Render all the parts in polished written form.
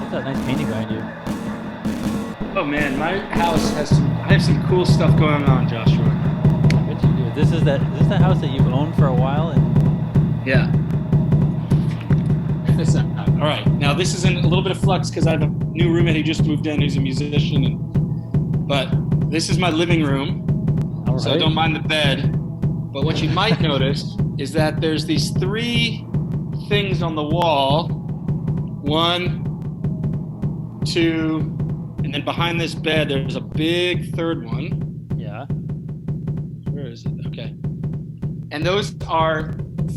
What's that nice painting behind you? Oh man, my house has I have some cool stuff going on, Joshua. I bet you do. Is this the house that you've owned for a while? And Yeah. Check this out. All right. Now this is in a little bit of flux because I have a new roommate who just moved in who's a musician but this is my living room. all So right. don't mind the bed. But what you might notice is that there's these three things on the wall. One, two, and then behind this bed there's a big third one. Yeah. Where is it? Okay. And those are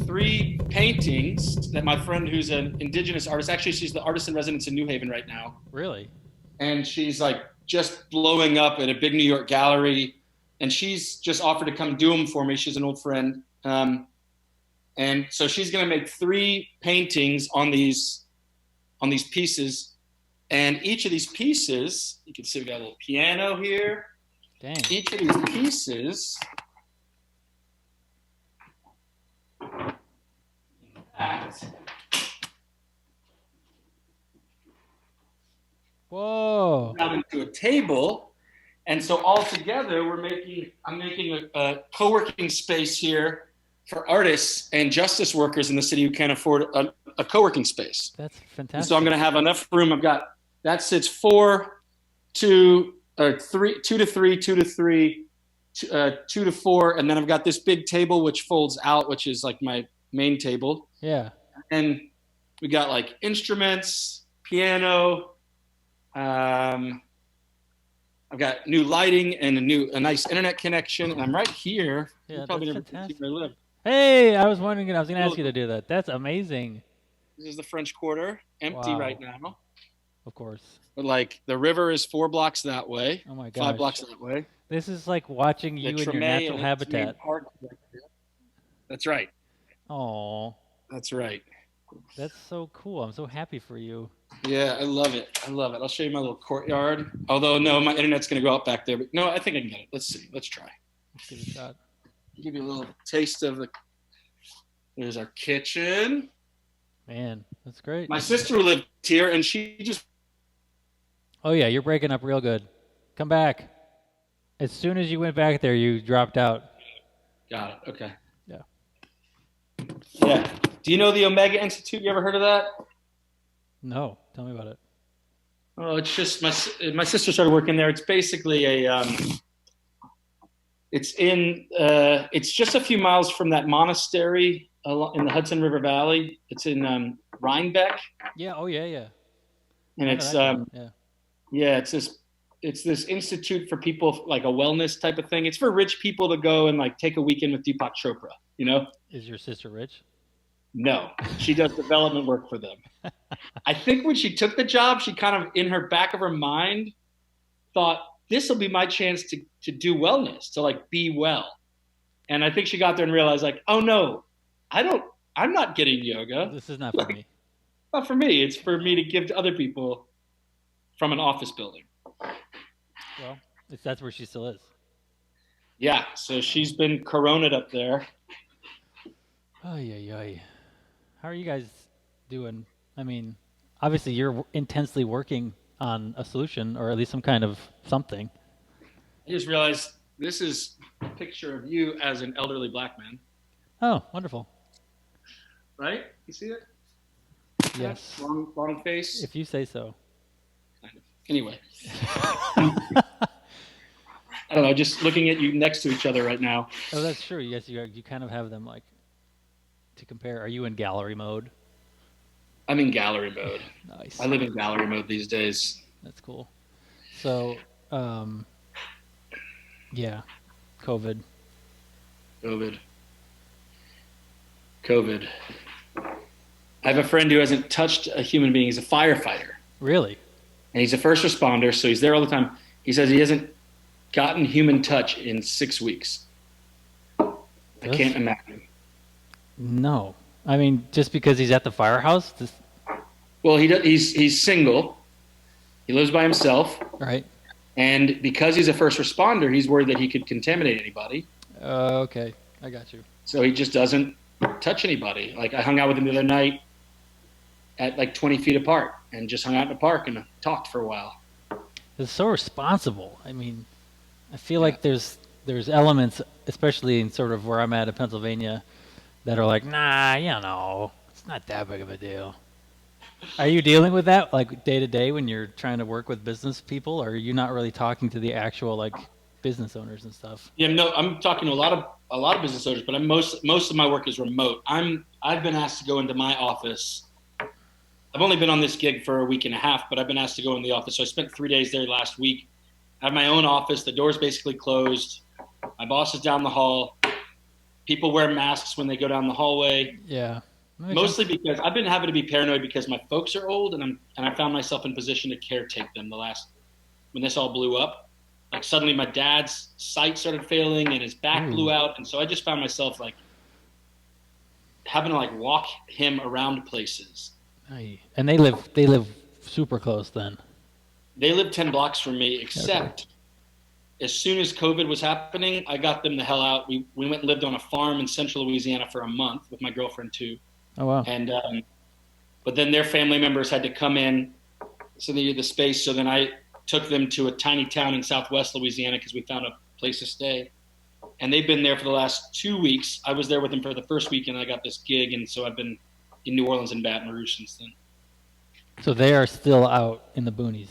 three paintings that my friend who's an indigenous artist, actually she's the artist in residence in New Haven right now. Really? And she's like just blowing up at a big New York gallery. And she's just offered to come do them for me. She's an old friend. And so she's going to make three paintings on these pieces. And each of these pieces, you can see we got a little piano here. Dang. Each of these pieces Whoa. out into a table, and so all together I'm making a co-working space here for artists and justice workers in the city who can't afford a co-working space. That's fantastic. And so I'm going to have enough room. I've got that sits 4, 2, 3, 2 to 3, 2 to 3, 2 to 4, and then I've got this big table which folds out, which is like my main table. Yeah. And we got like instruments, piano. I've got new lighting and a nice internet connection, and I'm right here. Yeah, You probably that's never fantastic. seen where I live. Hey, I was wondering. I was going to ask you to do that. That's amazing. This is the French Quarter, empty Wow. right now. Of course. But like the river is 4 blocks that way, Oh my 5 gosh. blocks that way. This is like watching you in your Tremé natural and its main habitat. park right there. That's right. Oh, That's right. that's so cool. I'm so happy for you. Yeah, I love it. I love it. I'll show you my little courtyard. Although, no, my internet's going to go out back there. But no, I think I can get it. Let's see. Let's try. Let's give it a shot. Give you a little taste of the. There's our kitchen. Man, that's great. My sister lived here, and she just. Oh yeah, you're breaking up real good. Come back. As soon as you went back there, you dropped out. Got it. Okay. Yeah. Yeah. Do you know the Omega Institute? You ever heard of that? No, tell me about it. Oh, it's just my sister started working there. It's basically it's just a few miles from that monastery in the Hudson River Valley. It's in Rhinebeck, Yeah. Oh yeah, yeah. and I know it's that one. Yeah. yeah, it's this institute for people, like a wellness type of thing. It's for rich people to go and like take a weekend with Deepak Chopra. You know? Is your sister rich? No, she does development work for them. I think when she took the job, she kind of, in her back of her mind, thought, this will be my chance to do wellness, to like be well. And I think she got there and realized like, oh no, I'm not getting yoga. This is not for me. Not for me. It's for me to give to other people from an office building. Well, that's where she still is. Yeah. So she's been coroned up there. Oh yeah. How are you guys doing? I mean, obviously you're intensely working on a solution, or at least some kind of something. I just realized this is a picture of you as an elderly black man, Oh, wonderful. right? You see it? Yes. Long face. If you say so. Kind of. Anyway. I don't know, just looking at you next to each other right now. Oh, that's true. Yes, you kind of have them like to compare. Are you in gallery mode? I'm in gallery mode. Nice. I live in gallery mode these days. That's cool. So, yeah, COVID. I have a friend who hasn't touched a human being. He's a firefighter. Really? And he's a first responder, so he's there all the time. He says he hasn't gotten human touch in 6 weeks. I can't imagine. No. I mean, just because he's at the firehouse? Well, he's single. He lives by himself. Right. And because he's a first responder, he's worried that he could contaminate anybody. Okay. I got you. So he just doesn't touch anybody. Like I hung out with him the other night, at like 20 feet apart and just hung out in the park and talked for a while. It's so responsible. I mean, I feel Yeah. like there's elements, especially in sort of where I'm at in Pennsylvania, that are like, nah, it's not that big of a deal. Are you dealing with that like day to day when you're trying to work with business people, or are you not really talking to the actual like business owners and stuff? Yeah, no, I'm talking to a lot of business owners, but most of my work is remote. I've been asked to go into my office. I've only been on this gig for a week and a half, but I've been asked to go in the office. So I spent 3 days there last week. I have my own office. The door's basically closed. My boss is down the hall. People wear masks when they go down the hallway. Yeah, that makes Mostly sense. because I've been having to be paranoid because my folks are old, and I found myself in position to caretake them when this all blew up. Like suddenly my dad's sight started failing and his back Ooh. blew out, and so I just found myself like having to like walk him around places. Aye. And they live super close then. They live 10 blocks from me, Okay. except as soon as COVID was happening, I got them the hell out. We went and lived on a farm in central Louisiana for a month with my girlfriend too. Oh wow. And but then their family members had to come in, so they needed the space. So then I took them to a tiny town in southwest Louisiana because we found a place to stay. And they've been there for the last 2 weeks. I was there with them for the first week, and I got this gig, and so I've been in New Orleans and Baton Rouge since then. So they are still out in the boonies.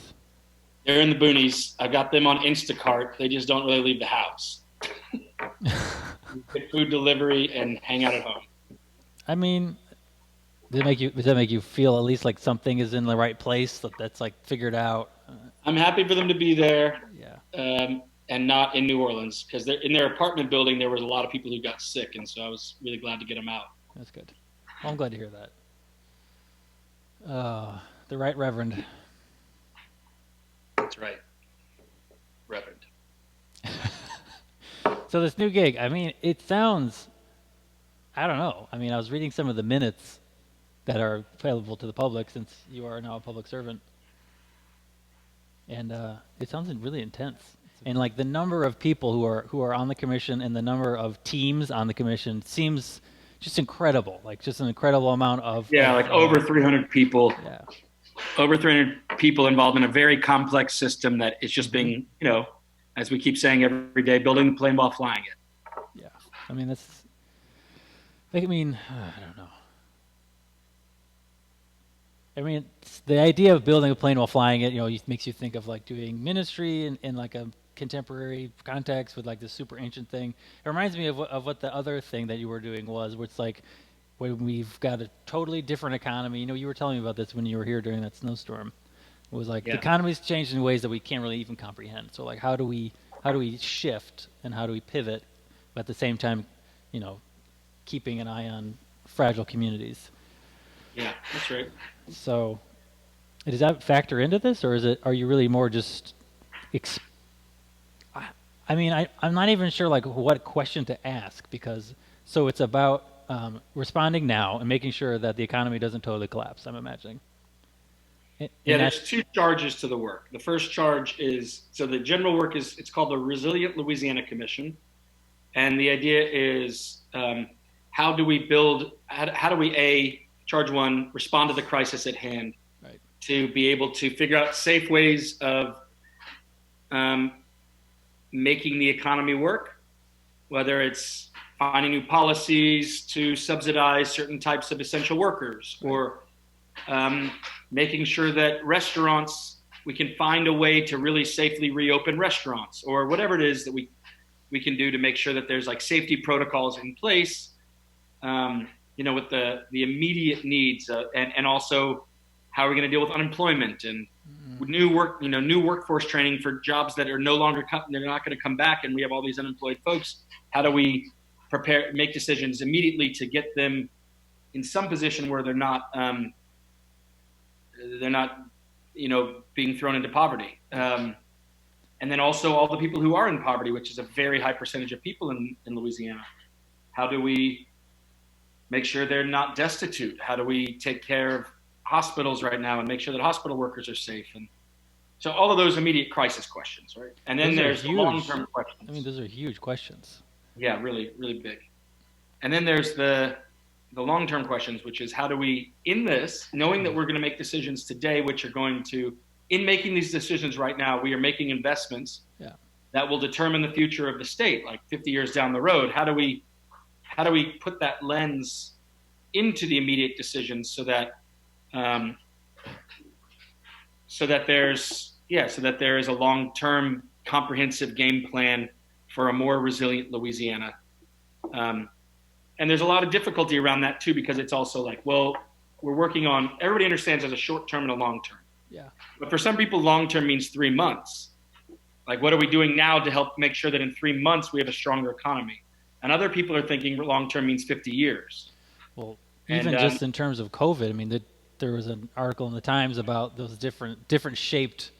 They're in the boonies. I got them on Instacart. They just don't really leave the house. Get food delivery and hang out at home. I mean, does that make you feel at least like something is in the right place that's like figured out? I'm happy for them to be there, Yeah, and not in New Orleans because in their apartment building there was a lot of people who got sick, and so I was really glad to get them out. that's good. Well, I'm glad to hear that. The right reverend. That's right, Reverend. So this new gig, I mean, it sounds, I don't know. I mean, I was reading some of the minutes that are available to the public since you are now a public servant, and it sounds really intense. And like the number of people who are on the commission and the number of teams on the commission seems just incredible. Like just an incredible amount Yeah, like over 300 people, yeah. over 300 people involved in a very complex system that is just being, as we keep saying every day, building the plane while flying it. Yeah. I mean, that's, like, I mean, I don't know. I mean, the idea of building a plane while flying it, makes you think of like doing ministry in like a contemporary context with like this super ancient thing. It reminds me of what the other thing that you were doing was, where it's like when we've got a totally different economy. You were telling me about this when you were here during that snowstorm. It was like the economy's changed in ways that we can't really even comprehend. So like, how do we shift and how do we pivot, but at the same time, keeping an eye on fragile communities. Yeah, that's right. So, does that factor into this, or are you really more just? I mean, I'm not even sure like what question to ask because it's about responding now and making sure that the economy doesn't totally collapse. I'm imagining. Yeah, there's two charges to the work. The first charge is, so the general work it's called the Resilient Louisiana Commission, and the idea is how do we charge one, respond to the crisis at hand, right, to be able to figure out safe ways of making the economy work, whether it's finding new policies to subsidize certain types of essential workers, right, or making sure that we can find a way to really safely reopen restaurants, or whatever it is that we can do to make sure that there's like safety protocols in place, with the immediate needs, and also how are we going to deal with unemployment and new workforce training for jobs that are they're not going to come back, and we have all these unemployed folks. How do we make decisions immediately to get them in some position where they're not being thrown into poverty. And then also all the people who are in poverty, which is a very high percentage of people in Louisiana. How do we make sure they're not destitute? How do we take care of hospitals right now and make sure that hospital workers are safe? And so all of those immediate crisis questions, right? And then there's the long-term questions. I mean, those are huge questions. Yeah, really, really big. And then there's the the long-term questions, which is how do we, in this, knowing that we're going to make decisions today, which are going to, in making these decisions right now, we are making investments that will determine the future of the state, like 50 years down the road. How do we put that lens into the immediate decisions so that there is a long-term comprehensive game plan for a more resilient Louisiana. And there's a lot of difficulty around that too, because it's also like, well, we're working on, everybody understands there's a short term and a long term. Yeah. But for some people, long term means 3 months. Like, what are we doing now to help make sure that in 3 months we have a stronger economy? And other people are thinking long term means 50 years. Well, even just in terms of COVID, I mean, there was an article in the Times about those different shaped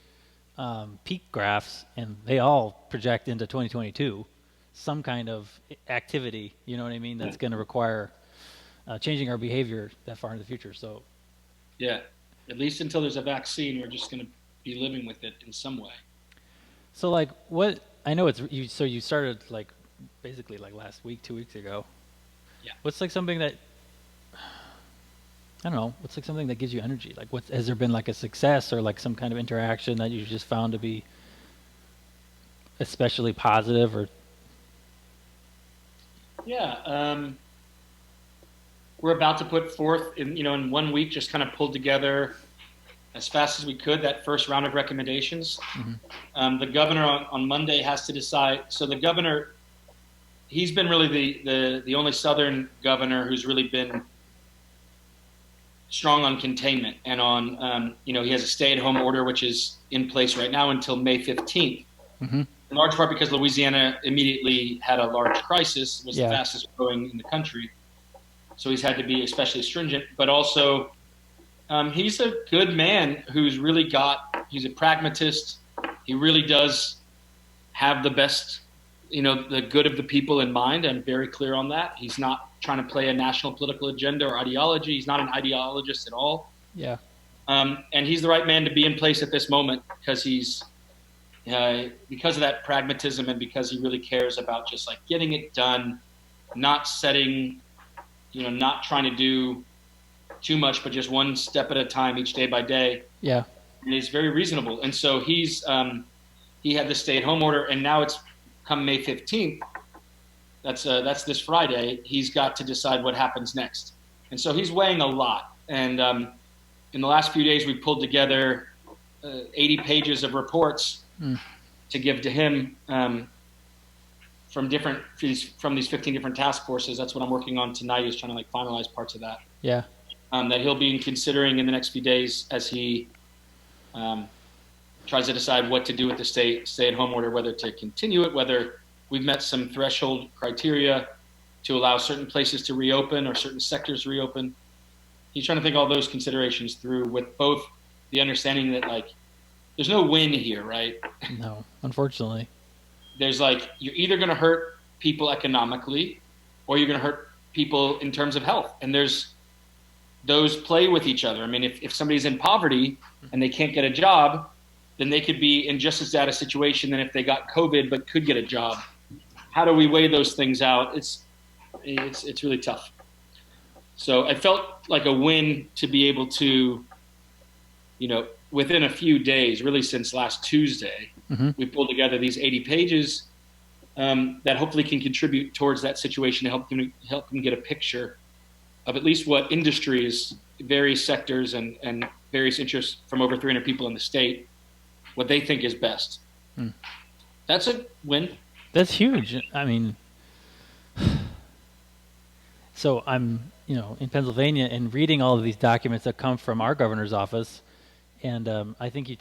peak graphs, and they all project into 2022 some kind of activity, you know what I mean, that's going to require changing our behavior that far in the future. So yeah, at least until there's a vaccine, we're just going to be living with it in some way. So like, what, I know it's you, so you started like basically like last week, 2 weeks ago. Yeah. What's like something that, I don't know, what's like something that gives you energy? Like, has there been like a success or like some kind of interaction that you just found to be especially positive? Or yeah, we're about to put forth in 1 week, just kind of pulled together as fast as we could that first round of recommendations. Mm-hmm. The governor on Monday has to decide. So the governor, he's been really the only Southern governor who's really been strong on containment and on, he has a stay-at-home order, which is in place right now until May 15th. Mm-hmm. In large part because Louisiana immediately had a large crisis, was the fastest growing in the country. So he's had to be especially stringent, but also he's a good man who's really he's a pragmatist. He really does have the best, the good of the people in mind. I'm very clear on that. He's not trying to play a national political agenda or ideology. He's not an ideologist at all. Yeah. And he's the right man to be in place at this moment because because of that pragmatism and because he really cares about just like getting it done, not setting, not trying to do too much, but just one step at a time, each day by day. Yeah. And he's very reasonable. And so he had the stay-at-home order, and now it's come May 15th. That's this Friday. He's got to decide what happens next. And so he's weighing a lot. And in the last few days, we pulled together 80 pages of reports to give to him from these 15 different task forces. That's what I'm working on tonight, is trying to like finalize parts of that. Yeah. That he'll be considering in the next few days as he tries to decide what to do with the stay-at-home order, whether to continue it, whether we've met some threshold criteria to allow certain places to reopen or certain sectors to reopen. He's trying to think all those considerations through with both the understanding that like there's no win here, right? No, unfortunately. There's like, you're either going to hurt people economically or you're going to hurt people in terms of health. And those play with each other. I mean, if somebody's in poverty and they can't get a job, then they could be in just as bad a situation than if they got COVID but could get a job. How do we weigh those things out? It's really tough. So I felt like a win to be able to, within a few days, really since last Tuesday, we pulled together these 80 pages that hopefully can contribute towards that situation to help them get a picture of at least what industries, various sectors and various interests from over 300 people in the state, what they think is best. That's a win. That's huge. I mean, so I'm, in Pennsylvania and reading all of these documents that come from our governor's office, and I think I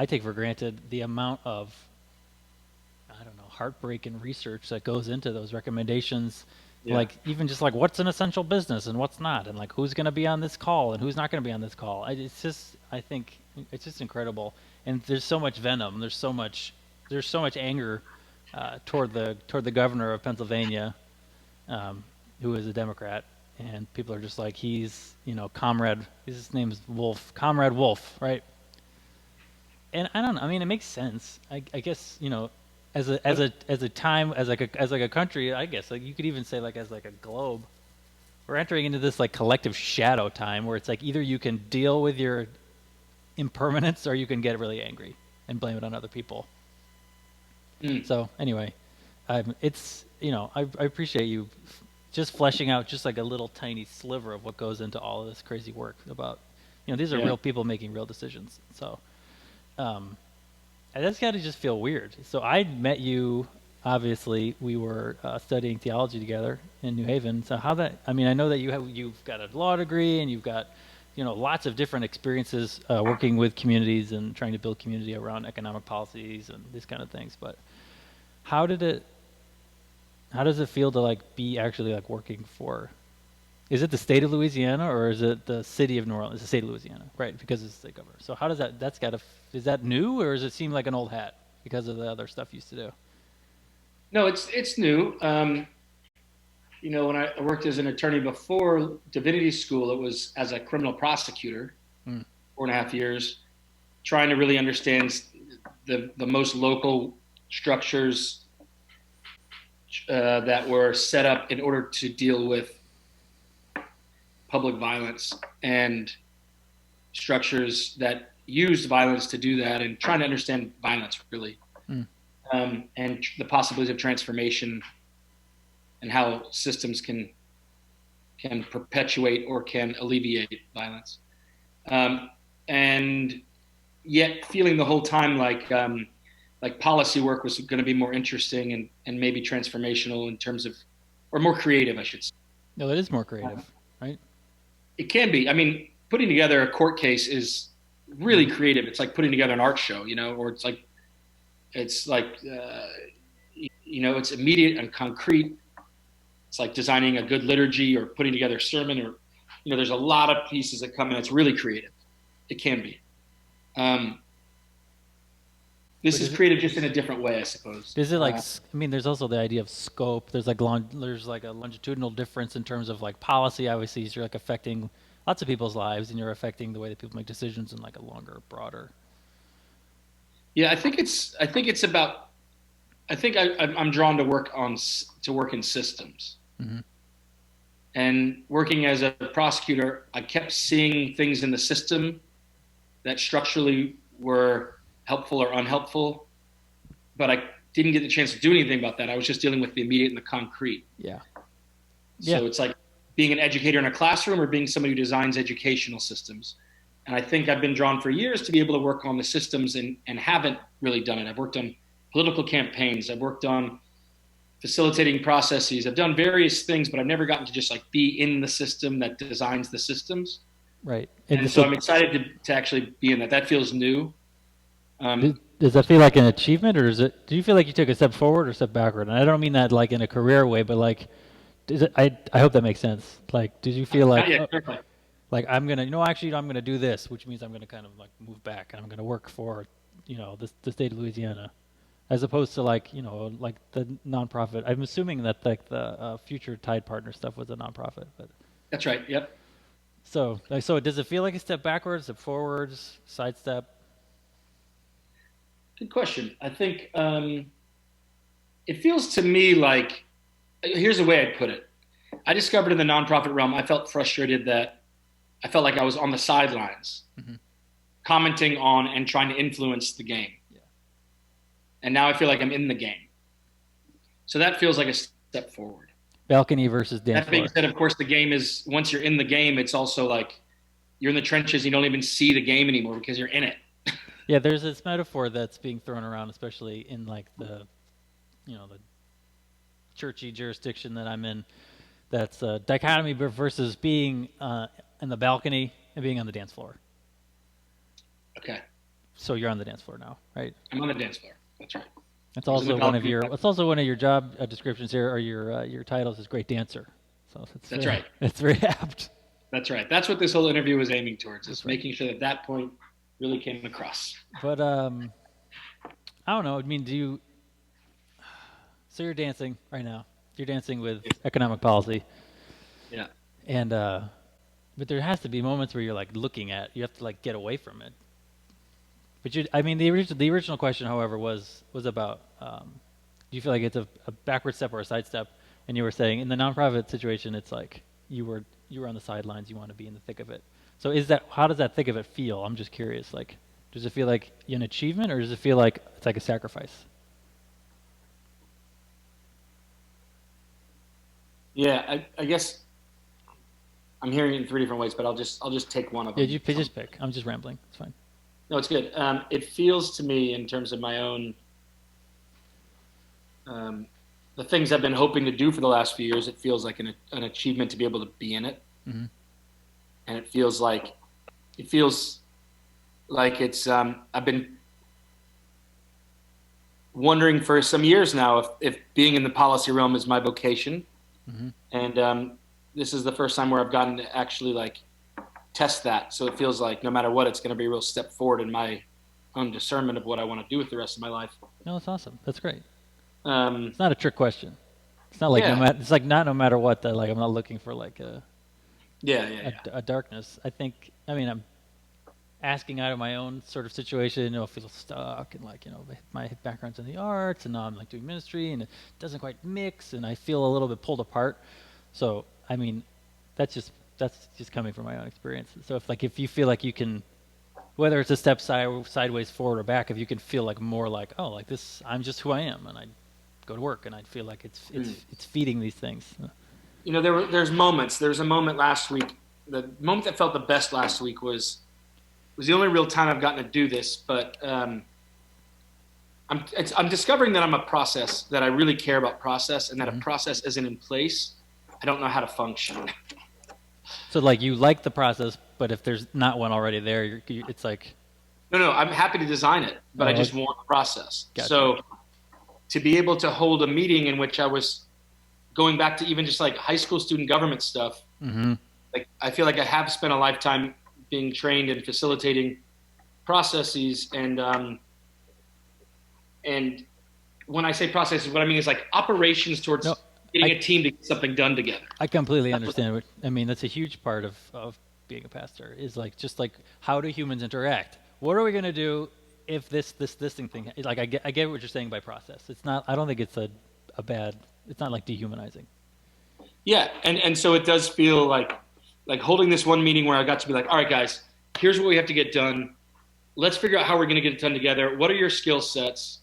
take for granted the amount of, heartbreak and research that goes into those recommendations. Yeah. Like even just like what's an essential business and what's not, and like who's going to be on this call and who's not going to be on this call. I think it's just incredible. And there's so much venom. There's so much anger toward the governor of Pennsylvania, who is a Democrat, and people are just like, he's comrade. His name's Wolf, Comrade Wolf, right? And I don't know. I mean, it makes sense. I guess as a time, as like a country, I guess like you could even say like as like a globe, we're entering into this like collective shadow time where it's like either you can deal with your impermanence or you can get really angry and blame it on other people. Mm. So anyway, it's I appreciate you just fleshing out just like a little tiny sliver of what goes into all of this crazy work about these are Yeah. real people making real decisions. So and that's got to just feel weird. So I met you. Obviously, we were studying theology together in New Haven. So how that? I mean, I know that you've got a law degree and you've got lots of different experiences working with communities and trying to build community around economic policies and these kind of things. But how did it? How does it feel to like be actually like working for? Is it the state of Louisiana or is it the city of New Orleans? It's the state of Louisiana, right? Because it's the state governor. So how does that? That's got to. Is that new or does it seem like an old hat because of the other stuff you used to do? No, it's new. When I worked as an attorney before divinity school, it was as a criminal prosecutor, Mm. 4.5 years, trying to really understand the most local structures that were set up in order to deal with public violence and structures that used violence to do that, and trying to understand violence really, Mm. and the possibilities of transformation and how systems can perpetuate or can alleviate violence, and yet feeling the whole time like policy work was going to be more interesting and maybe transformational in terms of, or more creative, I should say. No, it is more creative, right? It can be. I mean, putting together a court case is really creative. It's like putting together an art show, or it's like it's immediate and concrete. It's like designing a good liturgy or putting together a sermon, or there's a lot of pieces that come in. It's really creative. It can be. This is creative just in a different way, I suppose. Is it like? I mean, there's also the idea of scope. There's like there's like a longitudinal difference in terms of like policy. Obviously, you're like affecting lots of people's lives, and you're affecting the way that people make decisions in like a longer, broader. Yeah, I think it's about. I'm drawn to work in systems. Mm-hmm. And working as a prosecutor, I kept seeing things in the system that structurally were helpful or unhelpful, but I didn't get the chance to do anything about that. I was just dealing with the immediate and the concrete. Yeah. So it's like being an educator in a classroom or being somebody who designs educational systems. And I think I've been drawn for years to be able to work on the systems and haven't really done it. I've worked on political campaigns. I've worked on facilitating processes. I've done various things, but I've never gotten to just like be in the system that designs the systems. Right. And so I'm excited to actually be in that. That feels new. Does that feel like an achievement, or do you feel like you took a step forward or step backward? And I don't mean that like in a career way, but like, I hope that makes sense. Like, did you feel like, like I'm gonna, actually I'm gonna do this, which means I'm gonna kind of like move back and I'm gonna work for, the state of Louisiana, as opposed to like, like the nonprofit. I'm assuming that like the Future Tide Partner stuff was a nonprofit, but that's right. Yep. So does it feel like a step backwards, step forwards, sidestep? Good question. I think it feels to me like, here's the way I'd put it. I discovered in the nonprofit realm, I felt frustrated that I felt like I was on the sidelines, commenting on and trying to influence the game. Yeah. And now I feel like I'm in the game. So that feels like a step forward. Balcony versus dance floor. That being said, of course, the game is, once you're in the game, it's also like you're in the trenches. You don't even see the game anymore because you're in it. Yeah, there's this metaphor that's being thrown around, especially in like the churchy jurisdiction that I'm in. That's a dichotomy versus being in the balcony and being on the dance floor. Okay. So you're on the dance floor now, right? I'm on the dance floor. That's right. It's also one of your. It's also one of your job descriptions here, or your titles is great dancer. So that's right. It's very apt. That's right. That's what this whole interview was aiming towards, is making sure that point really came across. But I don't know. I mean, so you're dancing right now. You're dancing with economic policy. Yeah. And but there has to be moments where you're like looking at. You have to like get away from it. But the original question, however, was about do you feel like it's a backward step or a side step? And you were saying in the nonprofit situation, it's like you were on the sidelines, you want to be in the thick of it. So how does that thick of it feel? I'm just curious. Like, does it feel like an achievement, or does it feel like it's like a sacrifice? Yeah, I guess I'm hearing it in three different ways, but I'll just take one of Yeah, them. you just pick. I'm just rambling. It's fine. No, it's good. It feels to me, in terms of my own, um, the things I've been hoping to do for the last few years, it feels like an achievement to be able to be in it, Hmm. and it feels like it's. I've been wondering for some years now if being in the policy realm is my vocation, Hmm. and this is the first time where I've gotten to actually like test that. So it feels like no matter what, it's going to be a real step forward in my own discernment of what I want to do with the rest of my life. No, that's awesome. That's great. Um, It's not a trick question. It's not like no yeah, matter. It's like not no matter what. That like I'm not looking for like yeah, yeah, yeah. a darkness. I think. I mean, I'm asking out of my own sort of situation. You know, I feel stuck, and like my background's in the arts, and now I'm like doing ministry, and it doesn't quite mix, and I feel a little bit pulled apart. So I mean, that's just coming from my own experience. So if you feel like you can, whether it's a step sideways, forward, or back, if you can feel like more like, oh, like this, I'm just who I am, and I go to work, and I feel like it's feeding these things. There's moments. There's a moment last week. The moment that felt the best last week was the only real time I've gotten to do this. But I'm discovering that I'm a process, that I really care about process, and that if process isn't in place, I don't know how to function. So like you like the process, but if there's not one already there, it's like, No, I'm happy to design it, but I oh, just want the process. gotcha. So to be able to hold a meeting in which I was going back to even just like high school student government stuff, Mm-hmm. like I feel like I have spent a lifetime being trained in facilitating processes, and when I say processes, what I mean is like operations towards No, getting I a team to get something done together. I completely understand. I mean, that's a huge part of being a pastor is like just like how do humans interact? What are we gonna do if this thing like I get what you're saying by process. It's not. I don't think it's a bad. It's not like dehumanizing. Yeah, and so it does feel like holding this one meeting where I got to be like, all right, guys, here's what we have to get done. Let's figure out how we're going to get it done together. What are your skill sets,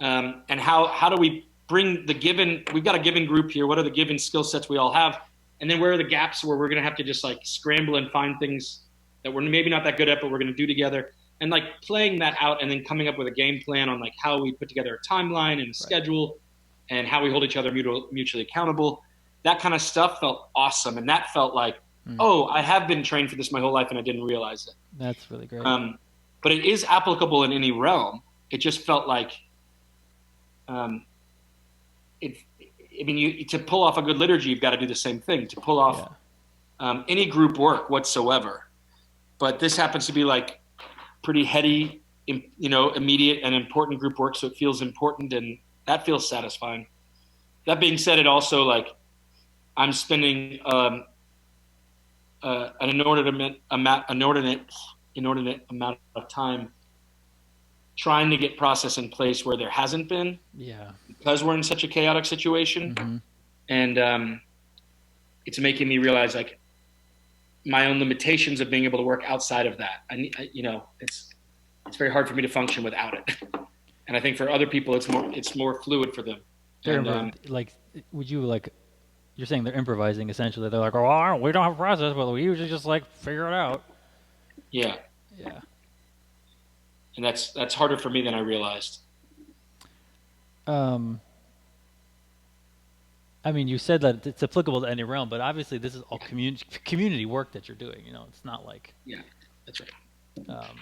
and how do we bring the given? We've got a given group here. What are the given skill sets we all have, and then where are the gaps where we're going to have to just like scramble and find things that we're maybe not that good at, but we're going to do together, and like playing that out, and then coming up with a game plan on like how we put together a timeline and a Right. schedule, and how we hold each other mutually accountable. That kind of stuff felt awesome, and that felt like, Mm. oh, I have been trained for this my whole life, and I didn't realize it. That's really great. But it is applicable in any realm. It just felt like, um, it. I mean, to pull off a good liturgy, you've got to do the same thing. To pull off any group work whatsoever, but this happens to be like pretty heady, immediate and important group work, so it feels important, and that feels satisfying. That being said, it also like I'm spending an inordinate amount of time trying to get process in place where there hasn't been, Yeah. because we're in such a chaotic situation, Mm-hmm. and it's making me realize like my own limitations of being able to work outside of that. It's very hard for me to function without it, and I think for other people it's more fluid for them. They're And like, would you like? You're saying they're improvising essentially. They're like, oh, we don't have a process, but we usually just like figure it out. yeah, Yeah. and that's harder for me than I realized. Um. I mean, you said that it's applicable to any realm, but obviously this is all community work that you're doing. It's not like. Yeah, that's right. Um,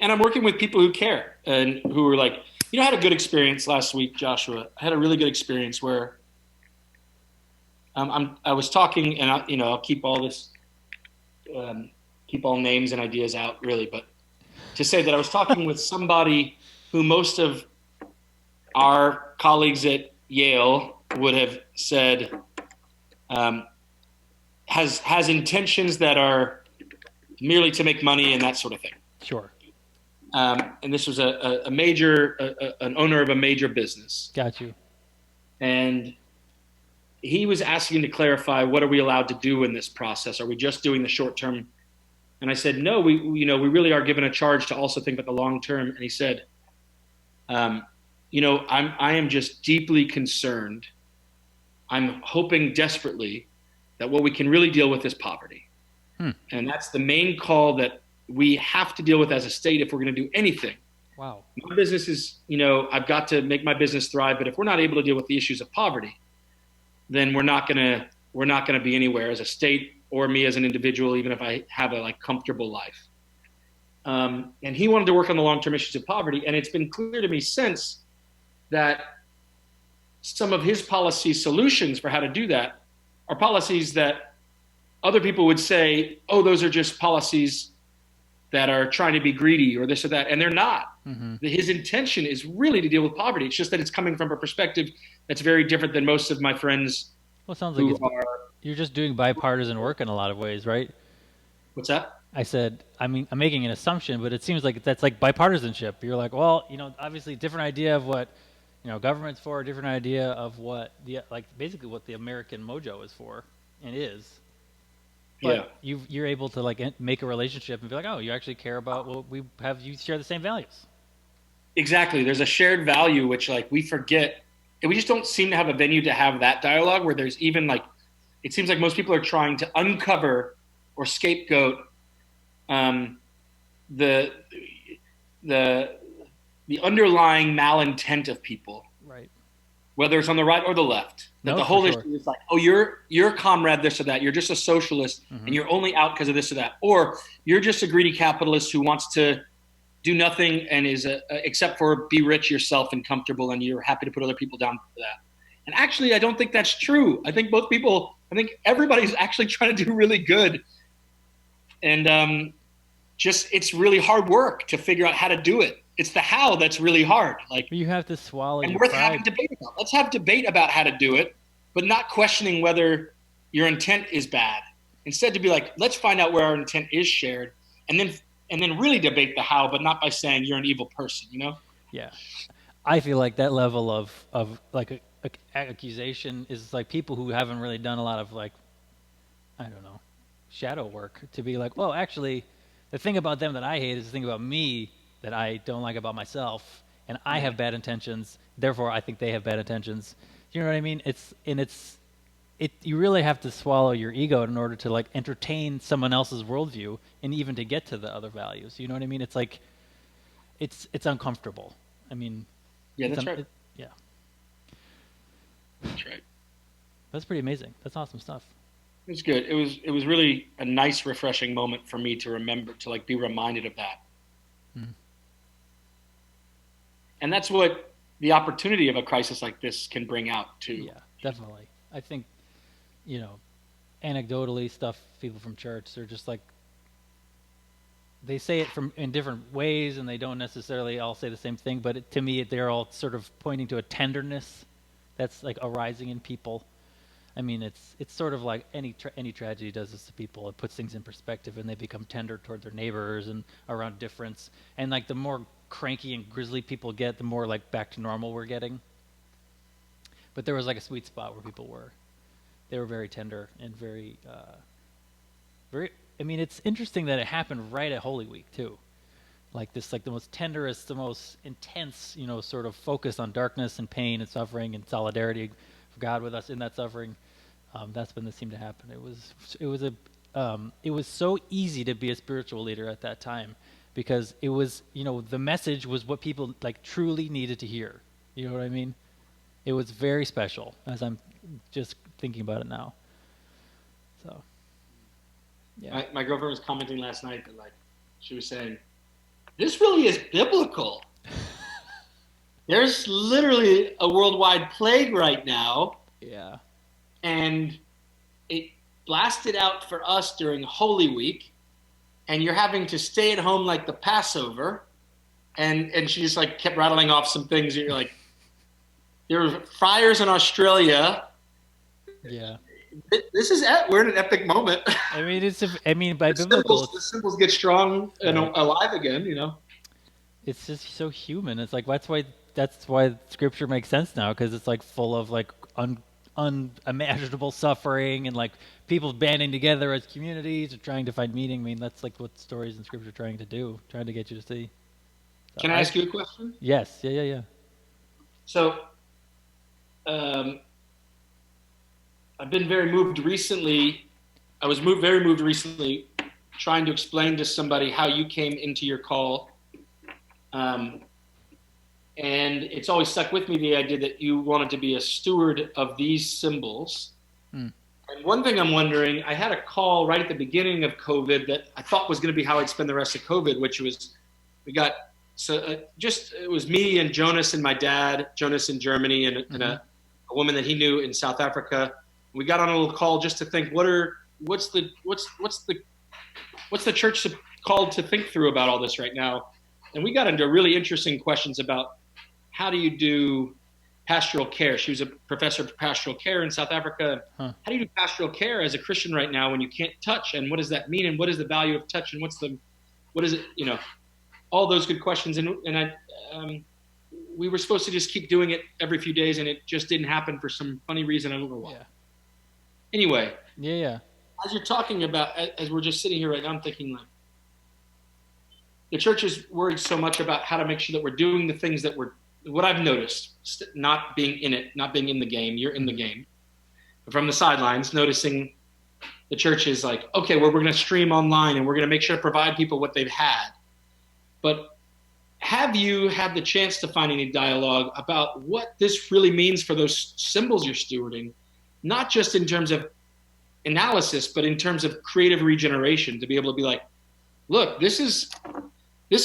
And I'm working with people who care and who are like, I had a good experience last week, Joshua. I had a really good experience where I was talking, and I'll keep all this, keep all names and ideas out, really, but to say that I was talking with somebody who most of our colleagues at Yale would have said has intentions that are merely to make money and that sort of thing. sure. And this was an owner of a major business. Got you. And he was asking to clarify, what are we allowed to do in this process? Are we just doing the short term? And I said, no, we really are given a charge to also think about the long term. And he said, I am just deeply concerned. I'm hoping desperately that what we can really deal with is poverty. And that's the main call that we have to deal with as a state if we're going to do anything. Wow. My business is, I've got to make my business thrive, but if we're not able to deal with the issues of poverty, then we're not going to be anywhere as a state or me as an individual, even if I have a comfortable life. And he wanted to work on the long-term issues of poverty. And it's been clear to me since that some of his policy solutions for how to do that are policies that other people would say, oh, those are just policies that are trying to be greedy or this or that. And they're not. His intention is really to deal with poverty. It's just that it's coming from a perspective that's very different than most of my friends. Well, it sounds like you're just doing bipartisan work in a lot of ways, right? What's that? I said, I'm making an assumption, but it seems like that's like bipartisanship. You're like, well, obviously different idea of what, government's for, a different idea of what basically what the American mojo is for and is. But you're able to make a relationship and be like, oh, you actually care about what we have. You share the same values. Exactly. There's a shared value, which we forget. And we just don't seem to have a venue to have that dialogue where there's even it seems like most people are trying to uncover or scapegoat the underlying malintent of people, right? Whether it's on the right or the left. That the whole issue is oh, you're a comrade this or that. You're just a socialist and you're only out because of this or that. Or you're just a greedy capitalist who wants to do nothing and is except for be rich yourself and comfortable, and you're happy to put other people down for that. And actually, I don't think that's true. I think everybody's actually trying to do really good. And it's really hard work to figure out how to do it. It's the how that's really hard. You have to swallow and your worth pride. having debate about. Let's have debate about how to do it, but not questioning whether your intent is bad. Instead, to be let's find out where our intent is shared, and then really debate the how, but not by saying you're an evil person. Yeah, I feel like that level of accusation is people who haven't really done a lot of I don't know, shadow work to be well, actually, the thing about them that I hate is the thing about me that I don't like about myself, and I have bad intentions, therefore I think they have bad intentions. You know what I mean? You really have to swallow your ego in order to entertain someone else's worldview and even to get to the other values. You know what I mean? It's it's uncomfortable. I mean, yeah, that's right. Yeah, that's right. That's pretty amazing. That's awesome stuff. It was good. It was really a nice, refreshing moment for me to remember, to be reminded of that. And that's what the opportunity of a crisis like this can bring out too. Yeah, definitely. I think, anecdotally people from church, they're just they say it in different ways and they don't necessarily all say the same thing, but to me, they're all sort of pointing to a tenderness that's arising in people. I mean, it's sort of like any tragedy does this to people. It puts things in perspective and they become tender toward their neighbors and around difference. And the more cranky and grisly people get, the more back to normal we're getting. But there was a sweet spot where people were. They were very tender and very. I mean, it's interesting that it happened right at Holy Week too. The most tenderest, the most intense, sort of focus on darkness and pain and suffering and solidarity of God with us in that suffering. That's when this seemed to happen. It was so easy to be a spiritual leader at that time because it was, the message was what people truly needed to hear. You know what I mean? It was very special as I'm just thinking about it now. So, yeah. My girlfriend was commenting last night that she was saying, this really is biblical. There's literally a worldwide plague right now. Yeah. And it blasted out for us during Holy Week. And you're having to stay at home like the Passover. And she just kept rattling off some things. And you're there were fires in Australia. Yeah. We're in an epic moment. I mean, by biblical, the symbols get strong and alive again. It's just so human. It's that's why Scripture makes sense now because it's full of unimaginable suffering and like people banding together as communities and trying to find meaning. I mean, that's like what stories in Scripture are trying to do, trying to get you to see. So Can I ask you a question? yes, yeah. So, um, I've been very moved recently. I was very moved recently trying to explain to somebody how you came into your call. Um, and it's always stuck with me, the idea that you wanted to be a steward of these symbols. Mm. And one thing I'm wondering, I had a call right at the beginning of COVID that I thought was going to be how I'd spend the rest of COVID, which was it was me and Jonas and my dad, Jonas in Germany, and a woman that he knew in South Africa. We got on a little call just to think what's the church called to think through about all this right now. And we got into really interesting questions about how do you do pastoral care. She was a professor of pastoral care in South Africa. How do you do pastoral care as a Christian right now when you can't touch? And what does that mean? And what is the value of touch? And what is it? All those good questions. We were supposed to just keep doing it every few days, and it just didn't happen for some funny reason. I don't know why. Yeah. Anyway. Yeah. As you're talking about, as we're just sitting here right now, I'm thinking like, the church is worried so much about how to make sure that we're doing the things that what I've noticed, not being in it, not being in the game. You're in the game. But from the sidelines, noticing the church is like, okay, well, we're going to stream online and we're going to make sure to provide people what they've had. But have you had the chance to find any dialogue about what this really means for those symbols you're stewarding, not just in terms of analysis, but in terms of creative regeneration, to be able to be like, look, this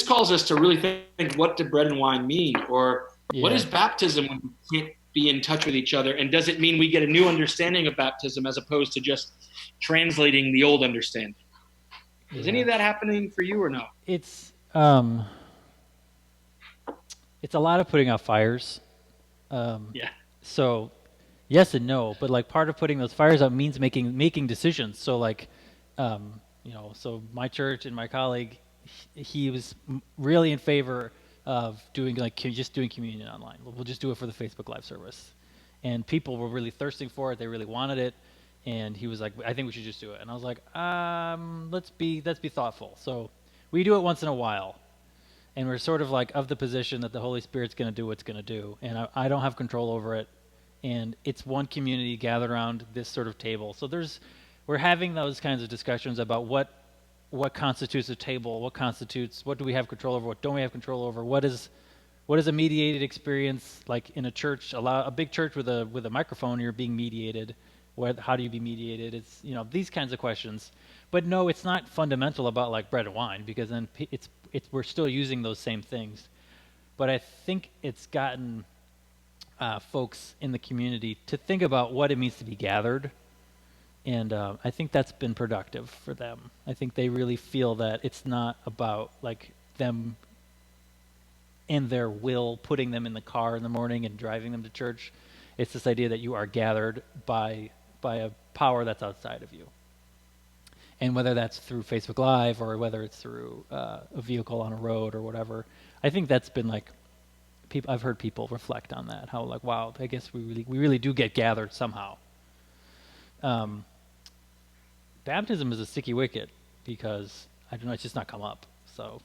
calls us to really think, what do bread and wine mean? Or what is baptism when we can't be in touch with each other? And does it mean we get a new understanding of baptism as opposed to just translating the old understanding? Is any of that happening for you or no? It's a lot of putting out fires. So yes and no, but like part of putting those fires out means making decisions. So like, so my church and my colleague, he was really in favor of doing just doing communion online. We'll just do it for the Facebook Live service, and people were really thirsting for it. They really wanted it, and he was like, "I think we should just do it." And I was like, let's be thoughtful." So we do it once in a while, and we're sort of like of the position that the Holy Spirit's going to do what's going to do, and I don't have control over it. And it's one community gathered around this sort of table. So we're having those kinds of discussions about what constitutes a table, what do we have control over, what don't we have control over, what is a mediated experience like in a church, a big church with a microphone, you're being mediated. How do you be mediated? It's these kinds of questions. But no, it's not fundamental about like bread and wine, because then we're still using those same things. But I think it's gotten folks in the community to think about what it means to be gathered, and I think that's been productive for them. I think they really feel that it's not about like them and their will putting them in the car in the morning and driving them to church. It's this idea that you are gathered by a power that's outside of you, and whether that's through Facebook Live or whether it's through a vehicle on a road or whatever. I think that's been like, I've heard people reflect on that, how like, wow, I guess we really do get gathered somehow. Baptism is a sticky wicket because I don't know, it's just not come up. So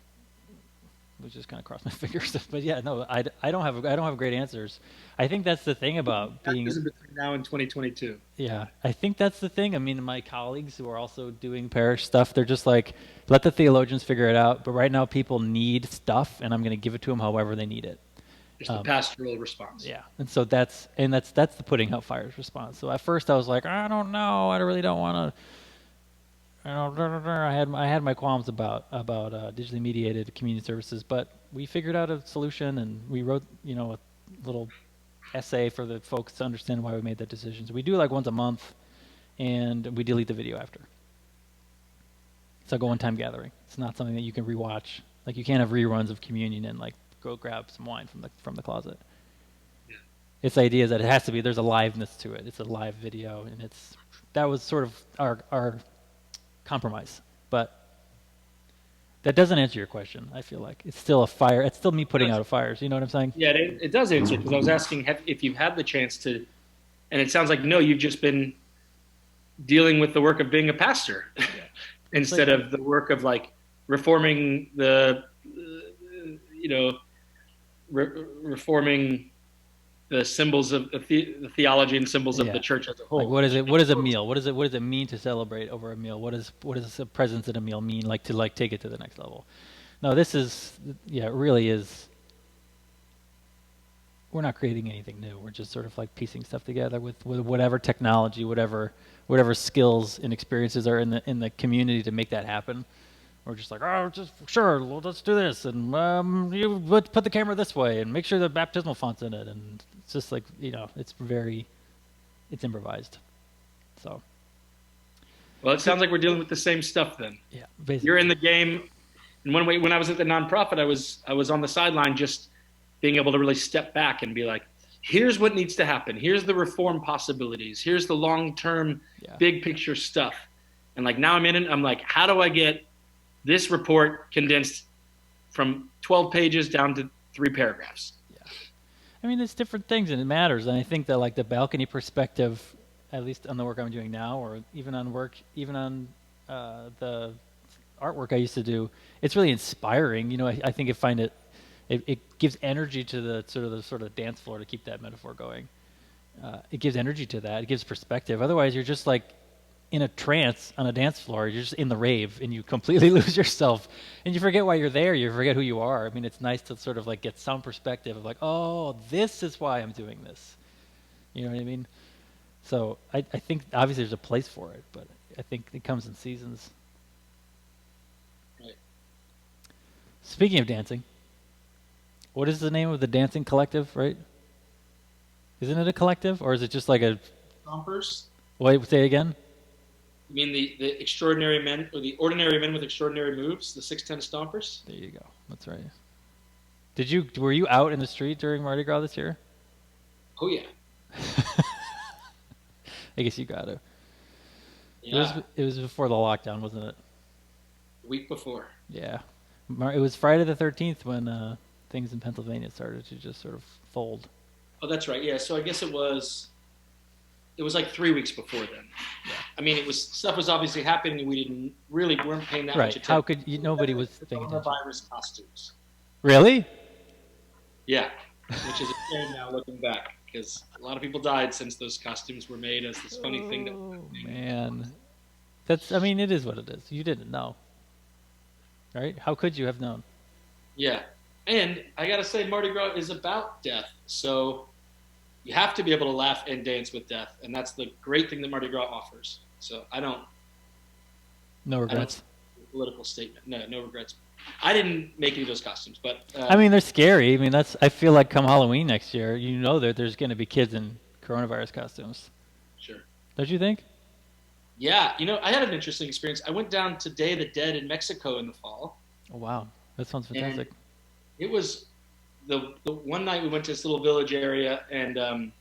we just kind of cross my fingers. But yeah, no, I don't have great answers. I think that's the thing about being between now and 2022. Yeah, I think that's the thing. I mean, my colleagues who are also doing parish stuff, they're just like, let the theologians figure it out. But right now, people need stuff, and I'm going to give it to them however they need it. Just the pastoral response. Yeah, and so that's the putting out fires response. So at first I was like, I don't know, I really don't want to. I had my qualms about digitally mediated community services, but we figured out a solution, and we wrote a little essay for the folks to understand why we made that decision. So we do like once a month, and we delete the video after. It's like a one-time gathering. It's not something that you can rewatch. Like you can't have reruns of communion and like go grab some wine from the closet. Yeah. Its the idea is that it has to be, there's a liveness to it. It's a live video, and that was sort of our compromise. But that doesn't answer your question. I feel like it's still a fire. It's still me putting out a fires. You know what I'm saying? Yeah, it does answer, because I was asking if you've had the chance to And it sounds like, no, you've just been dealing with the work of being a pastor instead of the work of like reforming reforming the symbols of the theology and symbols of the church as a whole. Like, what is it? What is a meal? What does it mean to celebrate over a meal? What does a presence at a meal mean? Like, to like take it to the next level. No, this is, it really is. We're not creating anything new. We're just sort of like piecing stuff together with whatever technology, whatever skills and experiences are in the community to make that happen. We're just like, oh, just sure, well, let's do this, and you put the camera this way, and make sure the baptismal font's in it, and it's just like, it's improvised. So. Well, it sounds like we're dealing with the same stuff then. Yeah, basically. You're in the game. In one way, when I was at the nonprofit, I was on the sideline, just being able to really step back and be like, here's what needs to happen. Here's the reform possibilities. Here's the long-term, big picture stuff. And like, now I'm in it. I'm like, how do I get this report condensed from 12 pages down to 3 paragraphs? Yeah. I mean, there's different things, and it matters. And I think that like the balcony perspective, at least on the work I'm doing now, or even on the artwork I used to do, it's really inspiring. I think it gives energy to the sort of dance floor, to keep that metaphor going. It gives energy to that. It gives perspective. Otherwise, you're just like in a trance on a dance floor. You're just in the rave, and you completely lose yourself, and you forget why you're there. You forget who you are. I mean, it's nice to sort of like get some perspective of like, oh, this is why I'm doing this. You know what I mean? So I think obviously there's a place for it, but I think it comes in seasons. Right. Speaking of dancing, what is the name of the dancing collective, right? Isn't it a collective, or is it just like a... Stompers? Wait, say again? You mean the extraordinary men, or the ordinary men with extraordinary moves, the 6'10" Stompers? There you go. That's right. Were you out in the street during Mardi Gras this year? Oh, yeah. I guess you got to. Yeah. It was before the lockdown, wasn't it? The week before. Yeah. It was Friday the 13th when things in Pennsylvania started to just sort of fold. Oh, that's right. Yeah. So I guess it was like 3 weeks before then. Yeah. I mean, stuff was obviously happening. We weren't paying that much attention. How could you? Nobody was paying attention. Coronavirus costumes. Really? Yeah. Which is a shame now looking back, because a lot of people died since those costumes were made as this funny thing that was happening. Man. It is what it is. You didn't know. Right? How could you have known? Yeah. And I got to say, Mardi Gras is about death. So you have to be able to laugh and dance with death. And that's the great thing that Mardi Gras offers. So No regrets. Political statement. No regrets. I didn't make any of those costumes, but... they're scary. I feel like come Halloween next year, that there's going to be kids in coronavirus costumes. Sure. Don't you think? Yeah. I had an interesting experience. I went down to Day of the Dead in Mexico in the fall. Oh, wow. That sounds fantastic. And it was the one night we went to this little village area, and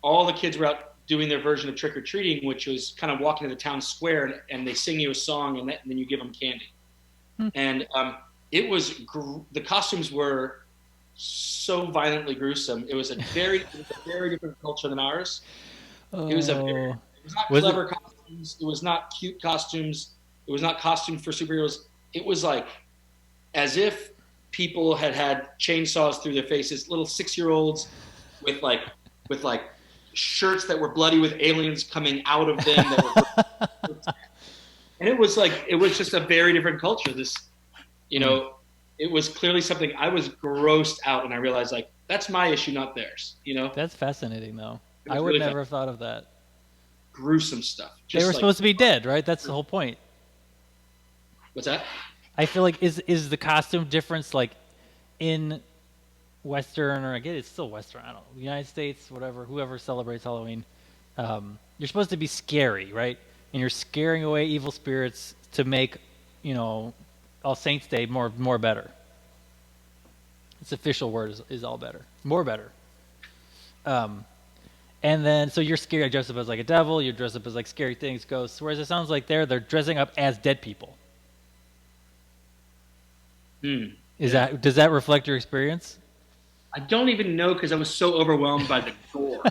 all the kids were out doing their version of trick-or-treating, which was kind of walking to the town square, and they sing you a song, and then you give them candy. And it was the costumes were so violently gruesome. It was a very different culture than ours. It was not clever costumes. It was not cute costumes. It was not costumes for superheroes. It was like as if people had chainsaws through their faces. Little 6-year-olds with shirts that were bloody with aliens coming out of them. And it was just a very different culture. It was clearly something. I was grossed out, and I realized that's my issue, not theirs. That's fascinating, though. I would never have thought of that. Gruesome stuff. They were supposed to be dead, right? That's the whole point. What's that? I feel like is the costume difference like in Western, or I guess it's still Western, I don't know, United States, whatever, whoever celebrates Halloween, you're supposed to be scary, right? And you're scaring away evil spirits to make, All Saints Day more better. Its official word is all better, more better. And then so you're scared, you dress up as like a devil, you dress up as like scary things, ghosts. Whereas it sounds like they're dressing up as dead people. Does that reflect your experience? I don't even know, because I was so overwhelmed by the gore.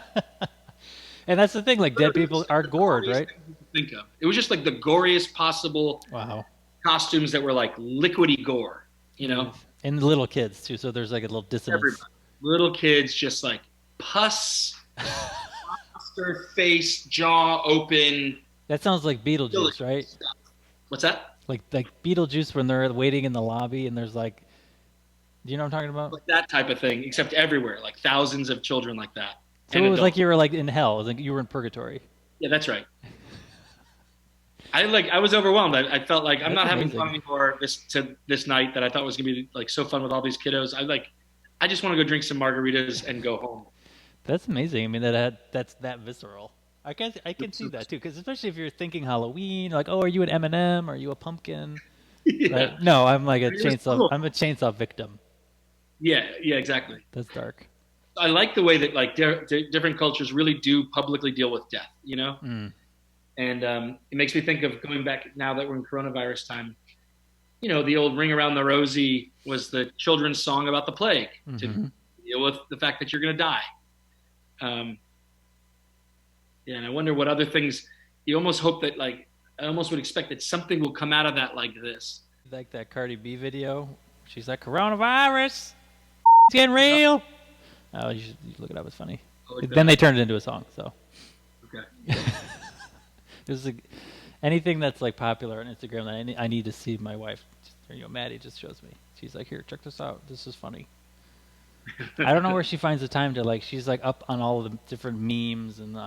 And that's the thing, like dead Literally, people just are the gored, goriest right? thing you could think of. It was just like the goriest possible Wow. costumes that were like liquidy gore, you know? Jeez. And the little kids too, so there's like a little dissonance. Everybody. Little kids just like pus, monster face, jaw open, That sounds like killing Beetlejuice, right? stuff. What's that? Like Beetlejuice when they're waiting in the lobby and there's like, do you know what I'm talking about? Like that type of thing, except everywhere, like thousands of children like that So and it was like adults. you were like in hell, it was like you were in purgatory. Yeah, that's right. I was overwhelmed. I felt like I'm That's not having fun amazing. anymore this night that I thought was gonna be like so fun with all these kiddos. I just want to go drink some margaritas and go home. That's amazing. I mean, that's that visceral. I can see that too, because especially if you're thinking Halloween, like, oh, are you an M&M? Are you a pumpkin? Yeah, Right? No, I'm like a it was chainsaw. cool. I'm a chainsaw victim. Yeah, exactly. That's dark. I like the way that like different cultures really do publicly deal with death, you know? Mm. And it makes me think of going back now that we're in coronavirus time. You know, the old "Ring Around the Rosie" was the children's song about the plague to Hmm. deal with the fact that you're going to die. Um, yeah, and I wonder what other things. You almost hope that like I almost would expect that something will come out of that like this. Like that Cardi B video. She's like, coronavirus, it's getting Yep. real. Oh, you look it up. It's funny. I like Then that. they turned it into a song. So Okay. this is anything that's like popular on Instagram that I need to see. My wife, Maddie, just shows me. She's like, here, check this out. This is funny. I don't know where she finds the time to like. She's like up on all of the different memes, and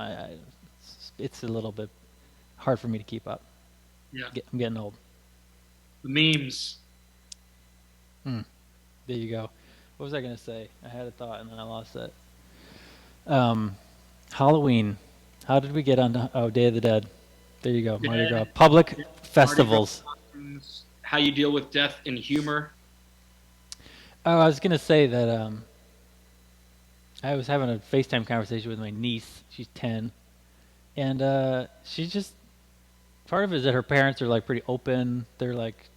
it's a little bit hard for me to keep up. Yeah. I'm getting old. The memes. Hmm. There you go. What was I gonna say? I had a thought and then I lost it. Halloween. How did we get on? Day of the Dead. There you go. Mardi Gras. Dead, Public Mardi Gras, festivals. how you deal with death in humor. Oh, I was gonna say that I was having a FaceTime conversation with my niece. She's 10, and she's just part of it is that her parents are like pretty open. They're like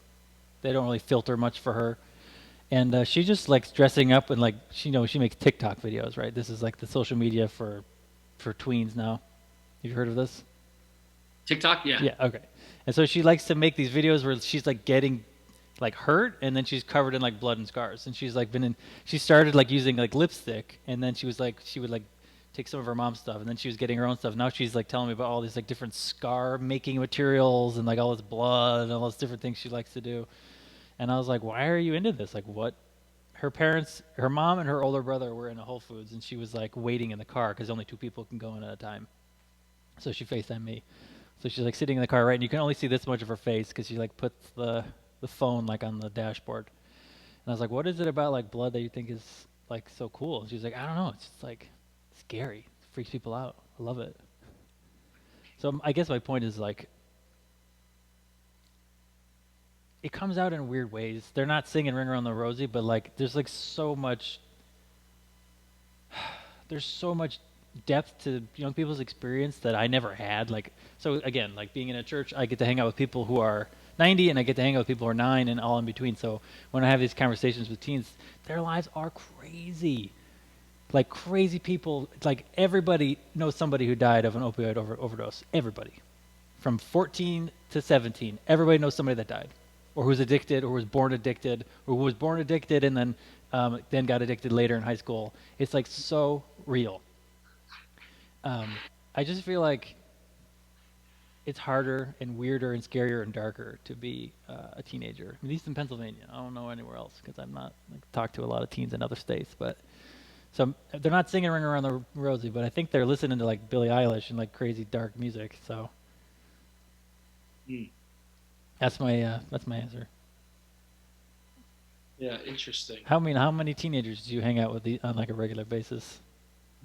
they don't really filter much for her, and she just likes dressing up and like she makes TikTok videos. Right, this is like the social media for tweens now. Have you heard of this? TikTok, yeah. Yeah. Okay. And so she likes to make these videos where she's like getting like hurt and then she's covered in like blood and scars and she's like she started like using like lipstick and then she would like take some of her mom's stuff and then she was getting her own stuff. Now she's like telling me about all these like different scar making materials and like all this blood and all those different things she likes to do. And I was like, why are you into this? Like what? Her mom and her older brother were in a Whole Foods and she was like waiting in the car because only two people can go in at a time. So she FaceTimed me. So she's like sitting in the car, right? And you can only see this much of her face because she like puts the phone like on the dashboard. And I was like, "What is it about like blood that you think is like so cool?" And she's like, "I don't know. It's just like scary. It freaks people out. I love it." So I guess my point is like it comes out in weird ways. They're not singing "Ring Around the Rosie," but like there's like so much. There's so much depth to young people's experience that I never had. Like, so again, like being in a church, I get to hang out with people who are 90 and I get to hang out with people who are 9 and all in between. So when I have these conversations with teens, their lives are crazy. Like crazy people, like everybody knows somebody who died of an opioid overdose. Everybody. From 14 to 17, everybody knows somebody that died or who's addicted or who was born addicted or who was born addicted and then got addicted later in high school. It's like so real. I just feel like it's harder and weirder and scarier and darker to be a teenager, at least in Pennsylvania. I don't know anywhere else because I'm not like, talked to a lot of teens in other states. But so they're not singing "Ring Around the Rosie," but I think they're listening to like Billie Eilish and like crazy dark music. So Hmm. that's my answer. Yeah, interesting. How many teenagers do you hang out with on like a regular basis?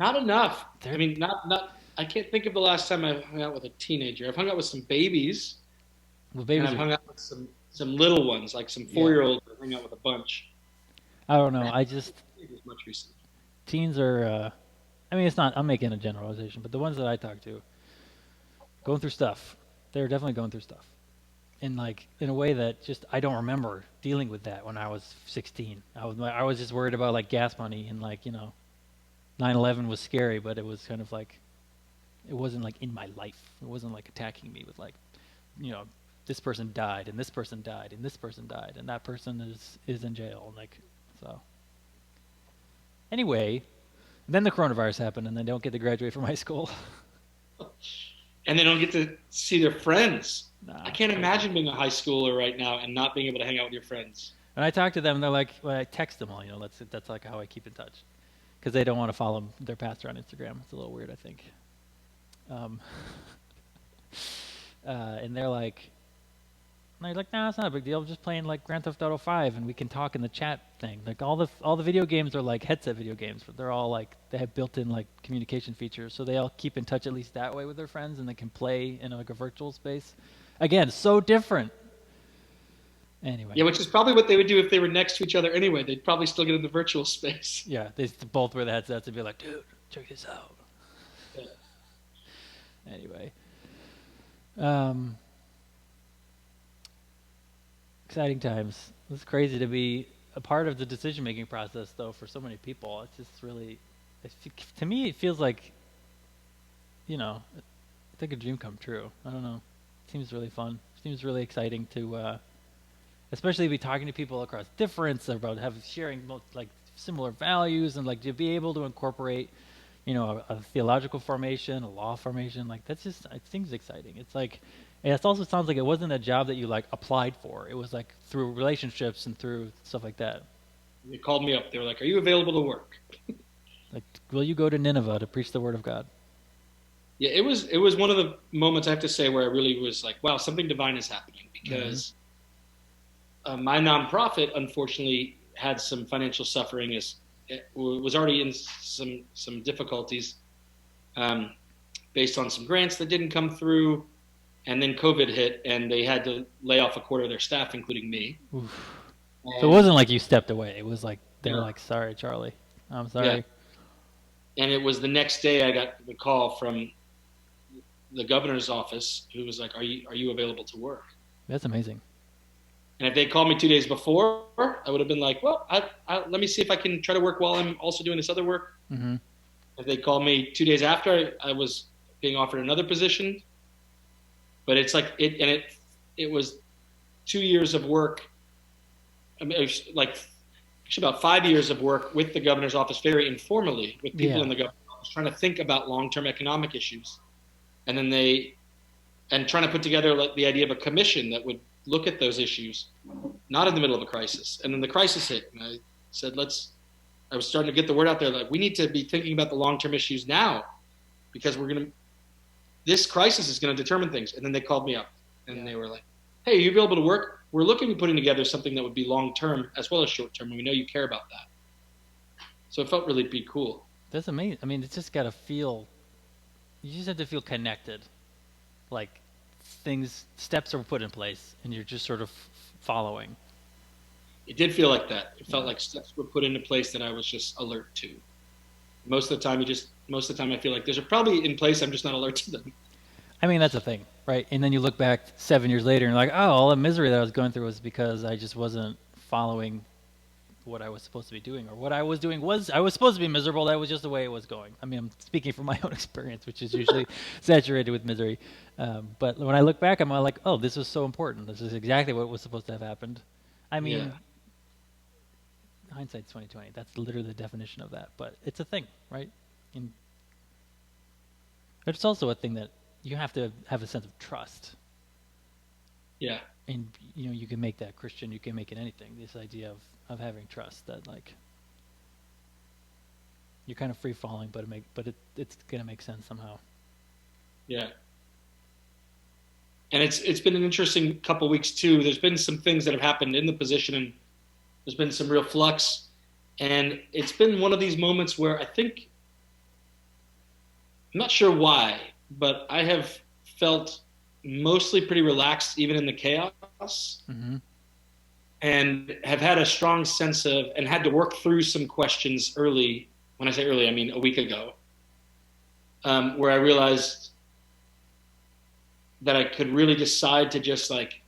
Not enough. I They're mean, not. I can't think of the last time I hung out with a teenager. I've hung out with some babies, well, and babies I've are hung out with some little ones, like some yeah. 4-year-olds. I hung out with a bunch. I don't know. I I just haven't much recently. teens are. I mean, it's not. I'm making a generalization, but the ones that I talk to, going through stuff. They're definitely going through stuff, and like in a way that just I don't remember dealing with that when I was 16. I was just worried about like gas money and like 9/11 was scary, but it was kind of like it wasn't like in my life. It wasn't like attacking me with like, you know, this person died and this person died and this person died and that person is in jail. Like, so. Anyway, then the coronavirus happened and they don't get to graduate from high school. And they don't get to see their friends. Nah. I can't imagine being a high schooler right now and not being able to hang out with your friends. And I talk to them and they're like, well, I text them all, you know, that's like how I keep in touch. Because they don't want to follow their pastor on Instagram. It's a little weird, I think. And they're like, nah, it's not a big deal. I'm just playing like Grand Theft Auto 5, and we can talk in the chat thing. Like all the video games are like headset video games, but they're all like they have built-in like communication features, so they all keep in touch at least that way with their friends, and they can play in like a virtual space. Again, so different. Anyway. Yeah, which is probably what they would do if they were next to each other anyway. They'd probably still get in the virtual space. Yeah, they both wear the headsets and be like, dude, check this out. Yeah. Anyway. Exciting times. It's crazy to be a part of the decision-making process, though, for so many people. It's just really, to me, it feels like, you know, I think a dream come true. I don't know. It seems really fun. It seems really exciting to, especially be talking to people across difference about sharing like similar values and like to be able to incorporate, you know, a theological formation, a law formation. Like that's just, it seems exciting. It's like, and it also sounds like it wasn't a job that you like applied for. It was like through relationships and through stuff like that. They called me up. They were like, "Are you available to work?" Like, will you go to Nineveh to preach the word of God? Yeah, it was one of the moments I have to say where I really was like, "Wow, something divine is happening," because my nonprofit unfortunately had some financial suffering. As it was already in some difficulties based on some grants that didn't come through. And then COVID hit, and they had to lay off a quarter of their staff, including me. So it wasn't like you stepped away. It was like they were like, "Sorry, Charlie, I'm sorry." Yeah. And it was the next day I got the call from the governor's office, who was like, "Are you available to work?" That's amazing. And if they called me 2 days before, I would have been like, "Well, let me see if I can try to work while I'm also doing this other work." Mm-hmm. If they called me 2 days after, I was being offered another position. But it's like it was 2 years of work. I mean, it was like actually about 5 years of work with the governor's office, very informally, with people in the governor's office, trying to think about long-term economic issues, and then trying to put together like the idea of a commission that would look at those issues, not in the middle of a crisis. And then the crisis hit, and I said, I was starting to get the word out there, like we need to be thinking about the long-term issues now, because this crisis is going to determine things. And then they called me up and they were like, "Hey, are you available to work? We're looking at putting together something that would be long-term as well as short-term. And we know you care about that." So it felt really pretty cool. That's amazing. I mean, it's just got to feel, you just have to feel connected. Like steps are put in place and you're just sort of following. It did feel like that. It felt like steps were put into place that I was just alert to. Most of the time I feel like there's probably in place, I'm just not alert to them. I mean, that's the thing, right? And then you look back 7 years later and you're like, oh, all the misery that I was going through was because I just wasn't following what I was supposed to be doing, or what I was doing I was supposed to be miserable. That was just the way it was going. I mean, I'm speaking from my own experience, which is usually saturated with misery. But when I look back, I'm like, oh, this was so important. This is exactly what was supposed to have happened. I mean, hindsight's 20/20. That's literally the definition of that. But it's a thing, right? And it's also a thing that you have to have a sense of trust. Yeah. And you can make that Christian. You can make it anything. This idea of having trust that like you're kind of free falling, but it's gonna make sense somehow. Yeah. And it's been an interesting couple weeks too. There's been some things that have happened in the position, and there's been some real flux. And it's been one of these moments where I think, I'm not sure why, but I have felt mostly pretty relaxed even in the chaos, and have had a strong sense of, and had to work through some questions early. When I say early, I mean a week ago, where I realized that I could really decide to just like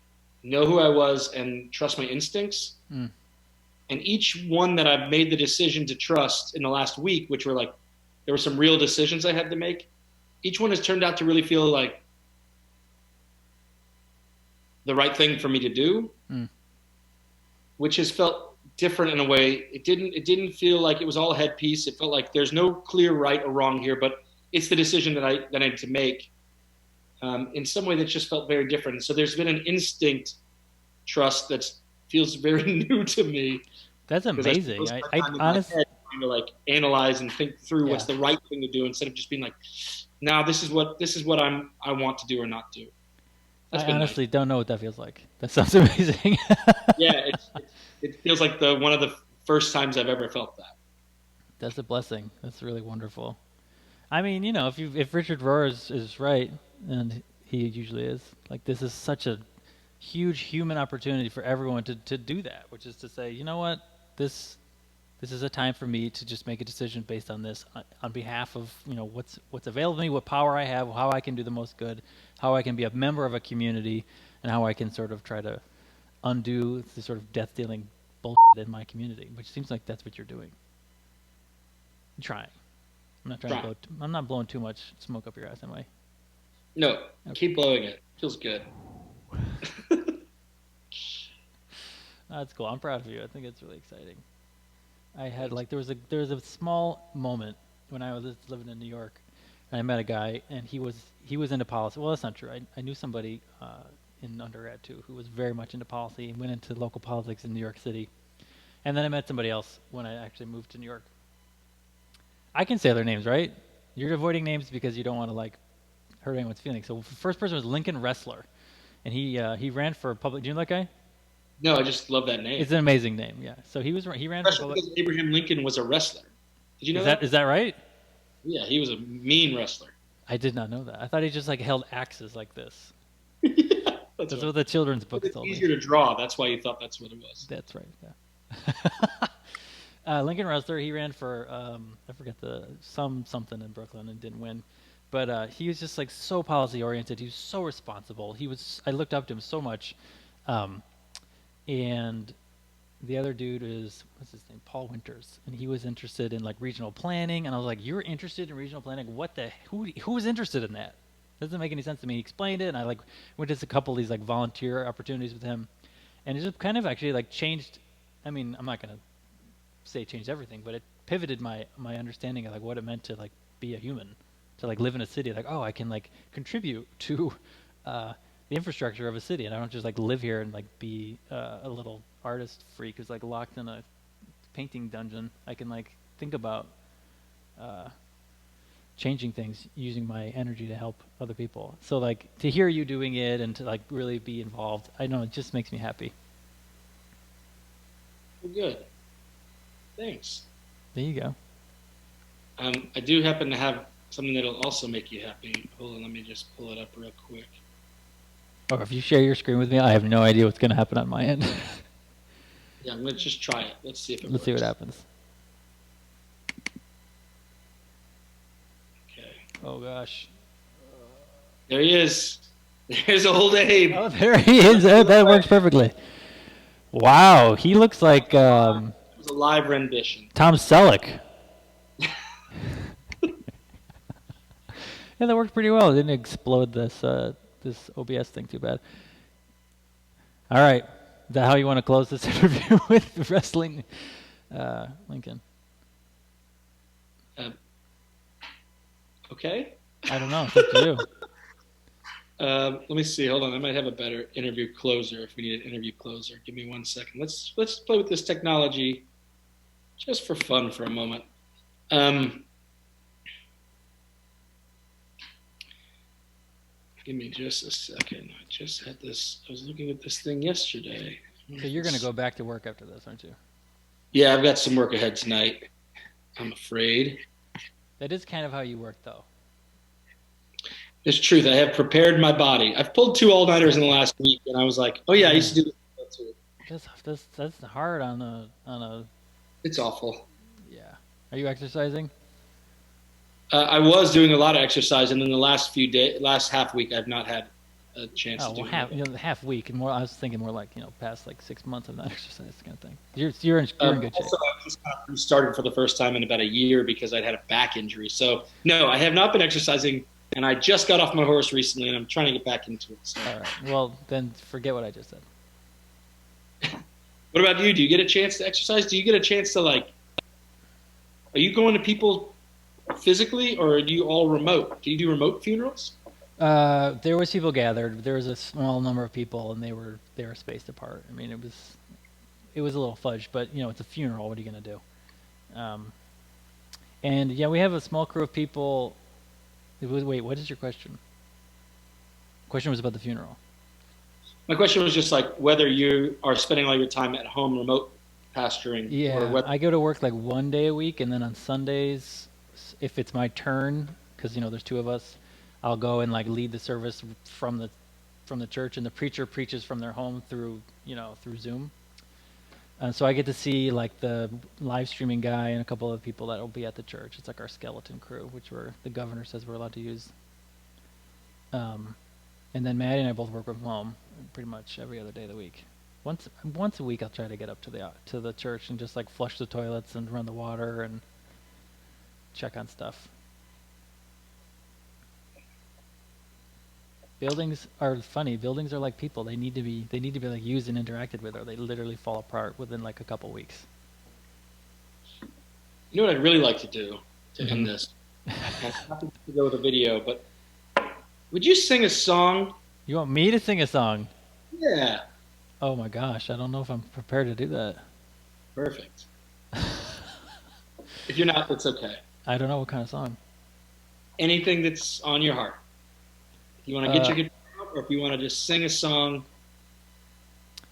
know who I was and trust my instincts. And each one that I've made the decision to trust in the last week, which were like, there were some real decisions I had to make. each one has turned out to really feel like the right thing for me to do, which has felt different in a way. It didn't feel like it was all a headpiece. It felt like there's no clear right or wrong here, but it's the decision that I need to make. In some way that just felt very different. And so there's been an instinct trust that feels very new to me. That's amazing. I honestly trying to like analyze and think through what's the right thing to do instead of just being like, now this is what I want to do or not do. I honestly don't know what that feels like. That sounds amazing. Yeah, it feels like one of the first times I've ever felt that. That's a blessing. That's really wonderful. I mean, if Richard Rohr is right, and he usually is, like this is such a huge human opportunity for everyone to do that, which is to say, you know what, this is a time for me to just make a decision based on this, on behalf of what's available to me, what power I have, how I can do the most good, how I can be a member of a community, and how I can sort of try to undo the sort of death-dealing bullshit in my community, which seems like that's what you're doing. I'm trying. I'm not blowing too much smoke up your ass, am I? No, okay. Keep blowing it. Feels good. That's cool. I'm proud of you. I think it's really exciting. I had there was a small moment when I was living in New York, and I met a guy, and he was into policy. Well, that's not true. I knew somebody in undergrad too who was very much into policy and went into local politics in New York City, and then I met somebody else when I actually moved to New York. I can say their names, right? You're avoiding names because you don't want to hurt anyone's feelings. So the first person was Lincoln Wrestler, and he ran for public. Do you know that guy? No, I just love that name. It's an amazing name, yeah. So he ran for public. Because Abraham Lincoln was a wrestler. Did you know that? Is that right? Yeah, he was a mean wrestler. I did not know that. I thought he just held axes like this. Yeah, that's what the children's books told me. It's easier to draw. That's why you thought that's what it was. That's right. Yeah. Lincoln Wrestler. He ran for I forget something in Brooklyn and didn't win, but he was just so policy oriented. He was so responsible. I looked up to him so much, and the other dude is what's his name? Paul Winters, and he was interested in regional planning. And I was like, "You're interested in regional planning? Who is interested in that? Doesn't make any sense to me." He explained it, and I went to a couple of these volunteer opportunities with him, and it just kind of actually changed. I mean, I'm not gonna say it changed everything, but it pivoted my understanding of what it meant to be a human, to live in a city. I can contribute to the infrastructure of a city, and I don't just live here and be a little artist freak who's locked in a painting dungeon. I can think about changing things using my energy to help other people. So to hear you doing it and to really be involved, I know it just makes me happy. Well, good. Thanks. There you go. I do happen to have something that'll also make you happy. Hold on, let me just pull it up real quick. Or if you share your screen with me, I have no idea what's going to happen on my end. Yeah, I'm going to just try it. Let's see if it works. Let's see what happens. Okay. Oh, gosh. There he is. There's old Abe. Oh, there he is. That works perfectly. Wow, he looks like... it was a live rendition. Tom Selleck. Yeah, that worked pretty well. It didn't explode this OBS thing too bad. All right. Is that how you want to close this interview with Wrestling Lincoln? Okay. I don't know. It's up to you. Let me see. Hold on. I might have a better interview closer if we need an interview closer. Give me 1 second. Let's play with this technology just for fun for a moment. Give me just a second. I just had this. I was looking at this thing yesterday. So you're going to go back to work after this, aren't you? Yeah, I've got some work ahead tonight, I'm afraid. That is kind of how you work, though. It's truth. I have prepared my body. I've pulled 2 all-nighters in the last week, and I was like, oh, yeah, I used to do that too. That's hard on a... It's awful. Yeah. Are you exercising? I was doing a lot of exercise, and then the last half week, I've not had a chance to do it. Half week. And I was thinking more past 6 months of not exercised kind of thing. You're in good shape. Also, I just kind of started for the first time in about a year because I'd had a back injury. So, no, I have not been exercising and I just got off my horse recently, and I'm trying to get back into it. So. All right. Well, then forget what I just said. What about you? Do you get a chance to exercise? Do you get a chance to like? Are you going to people physically, or do you all remote? Do you do remote funerals? There was people gathered. There was a small number of people, and they were spaced apart. I mean, it was a little fudge, but you know, it's a funeral. What are you gonna do? Um, and yeah, we have a small crew of people. Wait, what is your question? Question was about the funeral. My question was just like whether you are spending all your time at home remote pastoring, or Yeah, whether. I go to work like one day a week, and then on Sundays, if it's my turn, because you know there's two of us, I'll go and like lead the service from the church, and the preacher preaches from their home through Zoom. So I get to see like the live streaming guy and a couple of people that will be at the church. It's like our skeleton crew, which the governor says we're allowed to use. Um, and then Maddie and I both work from home pretty much every other day of the week. Once a week, I'll try to get up to the church and just like flush the toilets and run the water and check on stuff. Buildings are funny. Buildings are like people. They need to be like used and interacted with, or they literally fall apart within like a couple weeks. You know what I'd really like to do to Mm-hmm. end this? And I'm happy to go with a video, but would you sing a song? You want me to sing a song? Yeah, Oh my gosh, I don't know if I'm prepared to do that. perfect. If you're not, that's okay. I don't know what kind of song. Anything that's on your heart. If you want to get Uh, your guitar out, or if you want to just sing a song.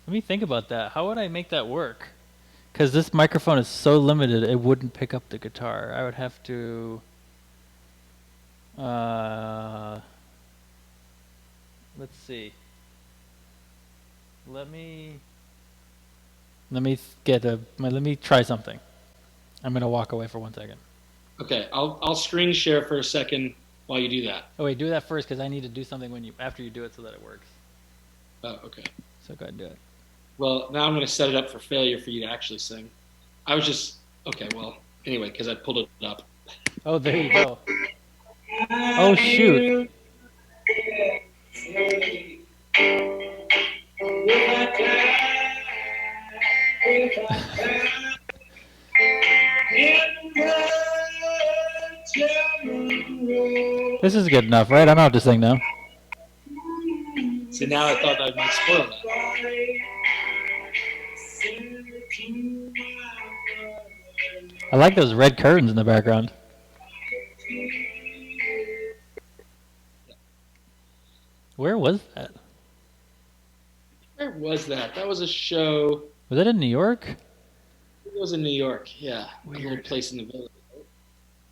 Let me think about that. How would I make that work? Because this microphone is so limited, it wouldn't pick up the guitar. I would have to. Uh, let's see. Let me. Let me try something. I'm gonna walk away for 1 second. Okay, I'll screen share for a second while you do that. Oh wait, do that first because I need to do something after you do it so that it works. Oh, okay. So go ahead and do it. Well, now I'm going to set it up for failure for you to actually sing. I was just okay. Well, anyway, because I pulled it up. Oh, there you go. Oh shoot. This is good enough, right? I don't have to sing now. So now I thought I might spoil that. I like those red curtains in the background. Where was that? Where was that? That was a show. Was that in New York? It was in New York. Yeah, a little Weird. place in the village.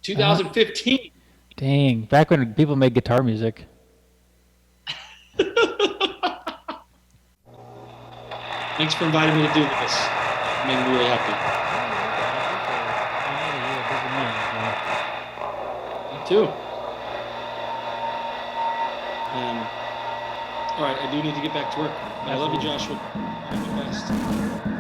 2015. Dang, back when people made guitar music. Thanks for inviting me to do this. It made me really happy. Me too. All right, I do need to get back to work. I love you, Joshua. You're the best.